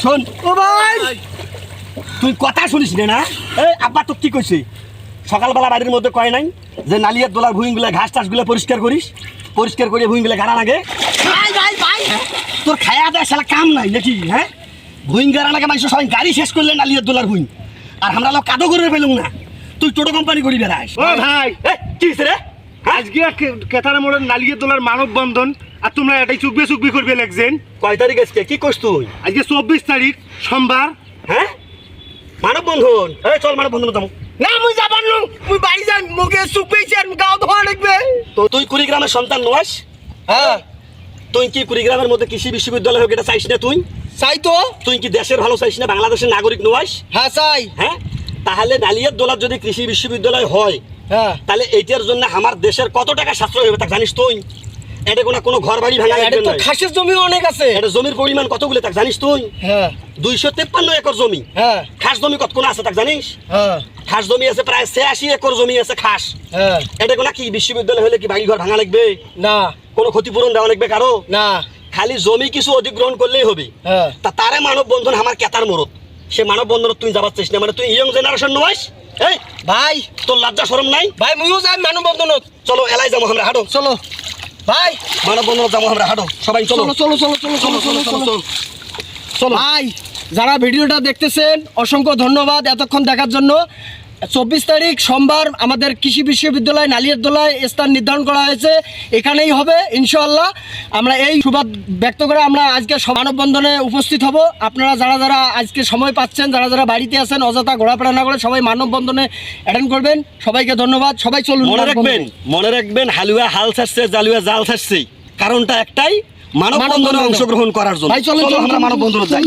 শোন ও ভাই, তুই কথা শুনিস না? এই আব্বা তো কি কইছে? সকালবেলা বাড়ির মধ্যে কয় নাই যে নালিয়ার দোলার ভুঁইগুলা ঘাস টাসগুলা পরিষ্কার করিস, পরিষ্কার করে ভুঁইগুলা গাড়া লাগে। ভাই ভাই ভাই, তোর খায়া দেয় শালা কাম নাই নাকি? হ্যাঁ, ভুঁই গাড়া লাগে মানুষ সবাই গাড়ি শেষ করলে নালিয়ার দোলার ভুঁই, আর আমরা লোক কাদো করে পেলুম না। তুই টোটো কোম্পানি করি বেড়াস। ও ভাই, কি হয়েছে রে? আজকে কেতারা মোড়ের নালিয়ে তোলার মানববন্ধন, আর তোমরা এটাই চুকবে চুকবি করবে লাগছেন। কয় তারিখ আজকে? কি করছ তুই? আজকে 24 তারিখ সোমবার। হ্যাঁ, মানববন্ধন। এই চল মানববন্ধন যাবো। না মুই যাবার নু, মুই বাড়ি যাই, মুখে সুখ পেয়েছি আর গাও ধোয়া লাগবে। তো তুই কুড়িগ্রামের সন্তান নস? হ্যাঁ, তুই কি কুড়িগ্রামের মধ্যে কৃষি বিশ্ববিদ্যালয় হোক এটা চাইস না? চাই তো। তুই কি দেশের ভালো চাইস না? বাংলাদেশের নাগরিক নস? হ্যাঁ চাই। হ্যাঁ, তাহলে নালিয়ার দোলার যদি কৃষি বিশ্ববিদ্যালয় হয়, হ্যাঁ, তাহলে এইটার জন্য আমার দেশের কত টাকা সাশ্রয় হবে তা জানিস তুই? এটা কোনো ঘর বাড়ি ভাঙা এটা লাগবে তো না। খাসের জমি অনেক আছে। এটা জমির পরিমাণ কতগুলো তা জানিস তুই? হ্যাঁ 253 একর জমি। হ্যাঁ খাস জমি কত কোন আছে তা জানিস? হ্যাঁ খাস জমি আছে প্রায় 86 একর জমি আছে খাস। হ্যাঁ, এটা কোনো কি বিশ্ববিদ্যালয় হলে কি বাড়ি ঘর ভাঙা লাগবে? না কোনো ক্ষতিপূরণ দেওয়া লাগবে কারো? না। খালি জমি কিছু অধিগ্রহণ করলেই হবে। হ্যাঁ, তা তারে মানববন্ধন আমার কেতার মরত, সে মানববন্ধন তুই যাবার চেষ্টা, মানে তুই ইয়ং জেনারেশন নস? এই ভাই তোর লজ্জা শরম নাই? ভাই মুইও যাই মানববন্ধনত। চলো এলাই যাবো আমরা, হাঁটো। চলো ভাই, মানববন্ধন যাবো আমরা, হাঁটো সবাই চলো। চলো চলো চলো চলো চলো চলো চলো চলো ভাই, যারা ভিডিওটা দেখতেছেন অসংখ্য ধন্যবাদ এতক্ষণ দেখার জন্য। 24 তারিখ সোমবার আমাদের কৃষি বিশ্ববিদ্যালয় নালিয়ারদোলায় স্থান নির্ধারণ করা হয়েছে, এখানেই হবে ইনশাআল্লাহ। আমরা এই সুবাদ ব্যক্ত করে আমরা আজকে মানববন্ধনে উপস্থিত হব। আপনারা যারা যারা আজকে সময় পাচ্ছেন, যারা যারা বাড়িতে আছেন, অযথা ঘোরাফেরা না করে সবাই মানববন্ধনে অ্যাটেন্ড করবেন। সবাইকে ধন্যবাদ, সবাই চলুন। মনে রাখবেন হালুয়া হাল ছাড়ছে, জালুয়া জাল ছাড়ছে, কারণটা একটাই, মানববন্ধনে অংশগ্রহণ করার জন্য। ভাই চলুন, আমরা মানববন্ধনে যাই।